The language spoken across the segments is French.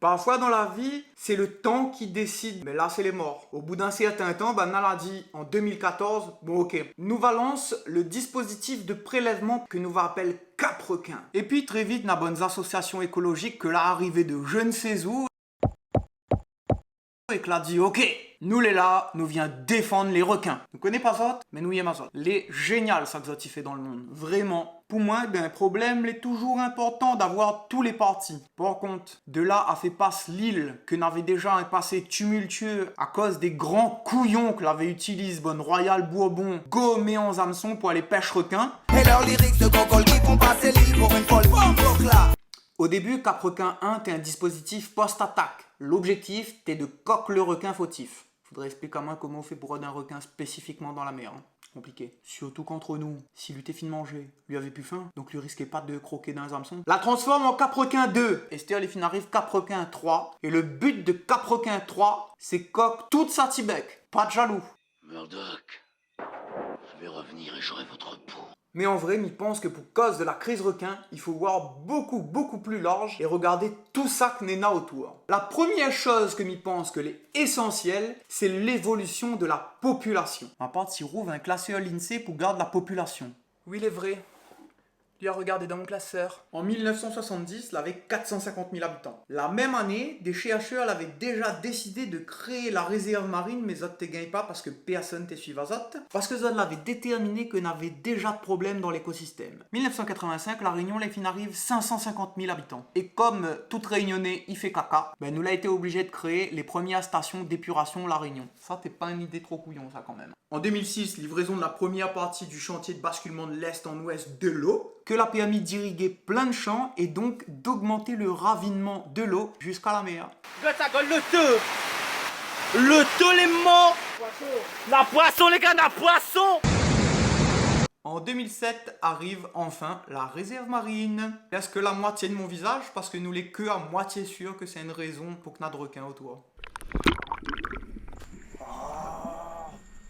Parfois dans la vie, c'est le temps qui décide, mais là c'est les morts. Au bout d'un certain temps, Nal a dit en 2014, bon ok, nous va lance le dispositif de prélèvement que nous va appeler Cap Requin. Et puis très vite, n'a bonnes associations écologiques que l'arrivée de je ne sais où, et que l'a dit ok, nous les là, nous vient défendre les requins. Nous connaissons pas ça, mais nous y aimons ça. Les génial ça que ça fait dans le monde, vraiment. Pour moi, un problème est toujours important d'avoir tous les partis. Par contre, de là à fait passe l'île que n'avait déjà un passé tumultueux à cause des grands couillons que l'avait utilisé bonne Royal Bourbon gommé en hameçon pour aller pêche requin. Et leurs lyrics de gogol qui font passer l'île pour une folle là. Au début, Cap Requin 1 était un dispositif post-attaque. L'objectif était de coque le requin fautif. Faudrait expliquer à moi comment on fait pour rôder un requin spécifiquement dans la mer. Hein. Compliqué. Surtout qu'entre nous, s'il eût été fin de manger, lui avait plus faim, donc lui risquait pas de croquer dans les hameçons. La transforme en Cap Requin 2. Esther, les fins arrivent Cap Requin 3. Et le but de Cap Requin 3, c'est coque toute sa tibec. Pas de jaloux. Murdoch, je vais revenir et j'aurai votre peau. Mais en vrai, m'y pense que pour cause de la crise requin, il faut voir beaucoup plus large et regarder tout ça que n'est autour. La première chose que m'y pense que l'est essentielle, c'est l'évolution de la population. À part si rouvre un classeur l'INSEE pour garder la population. Oui, il est vrai. Tu as regardé dans mon classeur. En 1970, il avait 450 000 habitants. La même année, des chercheurs avaient déjà décidé de créer la réserve marine, mais ça ne te gagne pas parce que personne ne suivi à ça. Parce que ça l'avait déterminé qu'on avait déjà de problèmes dans l'écosystème. 1985, la Réunion, les fins arrive 550 000 habitants. Et comme toute réunionnais, il fait caca, ben nous l'a été obligé de créer les premières stations d'épuration La Réunion. Ça, t'es pas une idée trop couillon, ça quand même. En 2006, livraison de la première partie du chantier de basculement de l'Est en Ouest de l'eau, que l'a permis d'irriguer plein de champs et donc d'augmenter le ravinement de l'eau jusqu'à la mer. Le taux, les morts. La poisson, les gars, la poisson. En 2007 arrive enfin la réserve marine. Est-ce que la moitié de mon visage parce que nous les que à moitié sûr que c'est une raison pour que n'a de requin autour.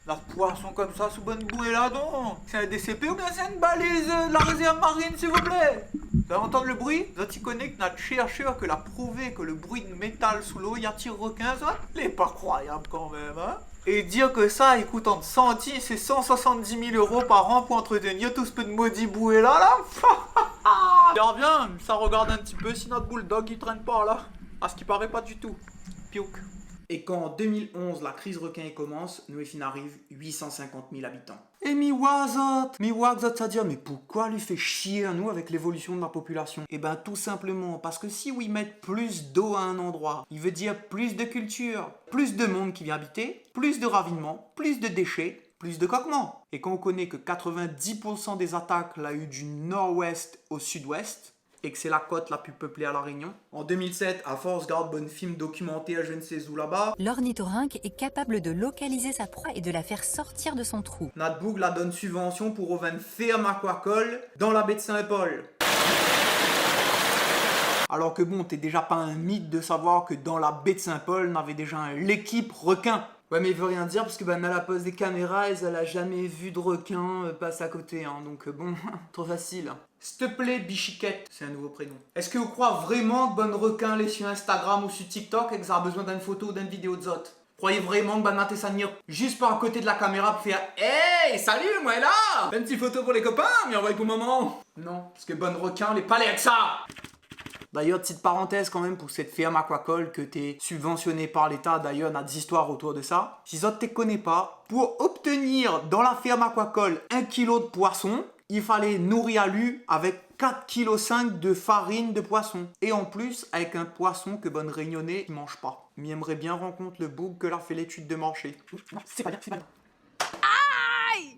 La poisson comme ça sous bonne bouée là donc. C'est un DCP ou bien c'est une balise de la réserve marine s'il vous plaît. Vous allez entendre le bruit? Vous y connaissez que notre chercheur que l'a prouvé que le bruit de métal sous l'eau y attire requin ça? Il est pas croyable quand même hein. Et dire que ça il coûte entre 110 et 170 000 euros par an pour entretenir tout ce peu de maudit bouée là. Tiens bien, ça regarde un petit peu si notre bulldog il traîne pas là. À ce qui paraît pas du tout. Piouk. Et quand en 2011 la crise requin commence, nous fin arrive 850 000 habitants. Et mi-wazot, ça dire, mais pourquoi lui fait chier à nous avec l'évolution de la population? Eh ben tout simplement parce que si oui mettre plus d'eau à un endroit, il veut dire plus de culture, plus de monde qui vient habiter, plus de ravinement, plus de déchets, plus de coquements. Et quand on connaît que 90% des attaques l'a eu du nord-ouest au sud-ouest, et que c'est la côte la plus peuplée à La Réunion. En 2007, à force garde bonne film documentaire je ne sais où là-bas, l'ornithorynque est capable de localiser sa proie et de la faire sortir de son trou. notre boucle la donne subvention pour ouvrir une ferme aquacole dans la baie de Saint-Paul. Alors que bon, t'es déjà pas un mythe de savoir que dans la baie de Saint-Paul, on avait déjà l'équipe requin. Ouais mais il veut rien dire parce que à la pose des caméras, elle a jamais vu de requin passer à côté, hein, donc bon, trop facile. S'il te plaît, Bichiquette, c'est un nouveau prénom. Est-ce que vous croyez vraiment que bonne requin est sur Instagram ou sur TikTok et que ça a besoin d'une photo ou d'une vidéo de zot? Croyez vraiment que Banat et Sanir juste par à côté de la caméra pour faire hey, salut, moi est là! Fais une petite photo pour les copains, mais envoyez pour le moment. Non, parce que bonne requin, les palais avec ça! D'ailleurs, petite parenthèse quand même pour cette ferme aquacole que t'es subventionné par l'État. D'ailleurs, on a des histoires autour de ça. Si ça te connaît pas, pour obtenir dans la ferme aquacole 1 kg de poisson, il fallait nourrir lui avec 4,5 kg de farine de poisson. Et en plus, avec un poisson que bonne réunionnais ne mange pas. Mais aimerait bien rencontrer le bouc que l'a fait l'étude de marché. Non, c'est pas bien, c'est pas bien.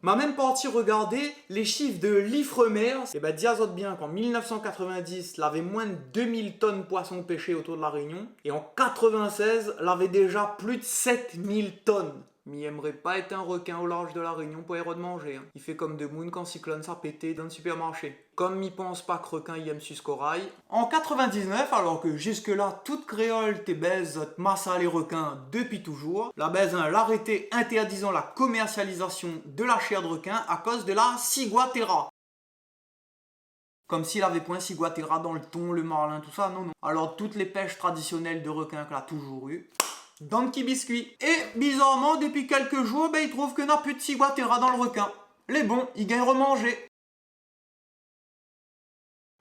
M'a même parti regarder les chiffres de l'Ifremer. Et ben diazote bien qu'en 1990, il avait moins de 2000 tonnes de poissons pêchés autour de la Réunion. Et en 96, il avait déjà plus de 7000 tonnes. Mais il aimerait pas être un requin au large de la Réunion pour de manger. Hein. Il fait comme de Moon quand Cyclone s'est pété dans le supermarché. Comme m'y pense pas que requin il aime sus corail. En 99, alors que jusque là, toute créole t'es baise massa les requins depuis toujours, la baise l'arrêté interdisant la commercialisation de la chair de requin à cause de la ciguatera. Comme s'il avait point ciguatera dans le thon, le marlin, tout ça, non, non. Alors toutes les pêches traditionnelles de requin qu'il a toujours eu, dans le petit biscuit. Et bizarrement, depuis quelques jours, il trouve que n'a plus de ciguatera dans le requin. Les bons, ils gagnent remanger.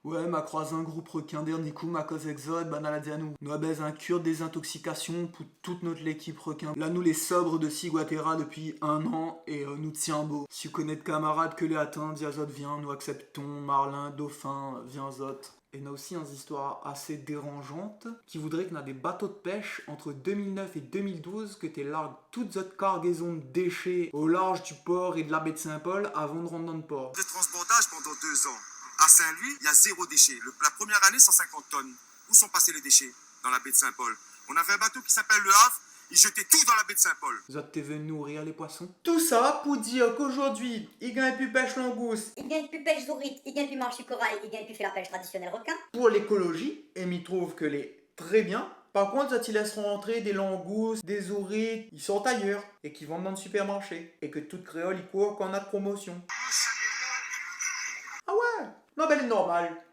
Ouais, m'a croisé un groupe requin dernier coup, ma cause exode, banal à dire nous. Nous avons un cure désintoxication pour toute notre équipe requin. Là, nous les sobres de ciguatera depuis 1 an et nous tient beau. Si vous connaissez de camarades que les atteints, diazot vient, nous acceptons, marlin, dauphin, viens zot. Et on a aussi une histoire assez dérangeante qui voudrait qu'on a des bateaux de pêche entre 2009 et 2012 que t'es largues toute notre cargaison de déchets au large du port et de la baie de Saint-Paul avant de rentrer dans le port. De transportage pendant 2 ans. À Saint-Louis, il y a 0 déchet. La première année, 150 tonnes. Où sont passés les déchets? Dans la baie de Saint-Paul. On avait un bateau qui s'appelle le Havre, il jetait tout dans la baie de Saint-Paul. Vous êtes venu nourrir les poissons. Tout ça pour dire qu'aujourd'hui, il gagne plus pêche langouste. Il gagne plus pêche zourite, il gagne plus marche du corail, il gagne plus fait la pêche traditionnelle requin. Pour l'écologie, et m'y trouve que les très bien. Par contre, ils laisseront entrer des langoustes, des ourites, ils sont ailleurs et qui vendent dans le supermarché. Et que toute créole, ils courent quand on a de promotion. Ah ouais? Non, ben, elle est normale.